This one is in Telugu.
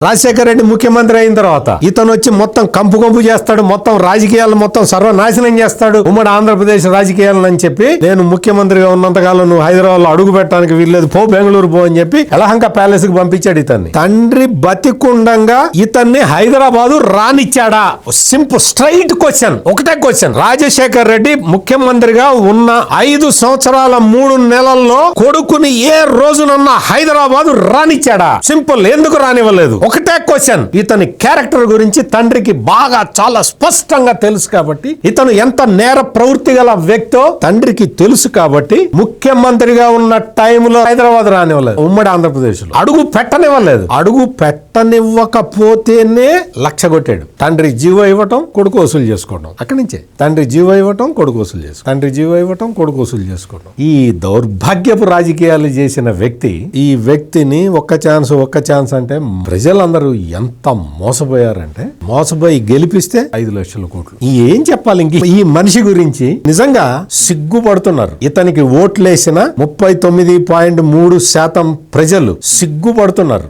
రాజశేఖర రెడ్డి ముఖ్యమంత్రి అయిన తర్వాత ఇతను వచ్చి మొత్తం కంపు చేస్తాడు, మొత్తం రాజకీయాలు మొత్తం సర్వనాశనం చేస్తాడు ఉమ్మడి ఆంధ్రప్రదేశ్ రాజకీయాలను అని చెప్పి, నేను ముఖ్యమంత్రిగా ఉన్నంతకాలం నువ్వు హైదరాబాద్ లో అడుగు పెట్టడానికి వీల్లేదు, పో బెంగళూరు పో అని చెప్పి యలహంక ప్యాలెస్ కి పంపించాడు ఇతన్ని. తండ్రి బతికుండంగా ఇతన్ని హైదరాబాదు రానిచ్చాడా? సింపుల్ స్ట్రైట్ క్వశ్చన్, ఒకటే క్వశ్చన్. రాజశేఖర రెడ్డి ముఖ్యమంత్రిగా ఉన్న 5 సంవత్సరాల 3 నెలల్లో కొడుకుని ఏ రోజునన్నా హైదరాబాదు రానిచ్చాడా? సింపుల్. ఎందుకు రానివ్వలేదు? ఒకటే క్వశ్చన్. ఇతని క్యారెక్టర్ గురించి తండ్రికి బాగా చాలా స్పష్టంగా తెలుసు కాబట్టి, ఇతను ఎంత నేర ప్రవృత్తి గల వ్యక్తో తండ్రికి తెలుసు కాబట్టి ముఖ్యమంత్రిగా ఉన్న టైంలో హైదరాబాద్ రానివ్వలేదు. ఉమ్మడి ఆంధ్రప్రదేశ్ లో అడుగు పెట్టనివ్వలేదు. అడుగు పెట్టనివ్వకపోతేనే లక్ష కొట్టాడు. తండ్రి జీవో ఇవ్వటం, కొడుకు వసూలు చేసుకోవడం. అక్కడి నుంచే తండ్రి జీవో ఇవ్వటం, కొడుకు వసూలు చేసుకోవడం, తండ్రి జీవో ఇవ్వటం, కొడుకు వసూలు చేసుకోవడం. ఈ దౌర్భాగ్యపు రాజకీయాలు చేసిన వ్యక్తి, ఈ వ్యక్తిని ఒక్క ఛాన్స్ అంటే ప్రజలందరూ ఎంత మోసపోయారంటే, మోసపోయి గెలిపిస్తే 5 లక్షల కోట్లు. ఏం చెప్పాలి ఇంక ఈ మనిషి గురించి? నిజంగా సిగ్గుపడుతున్నారు. ఇతనికి ఓట్లేసిన 39.3% ప్రజలు సిగ్గుపడుతున్నారు.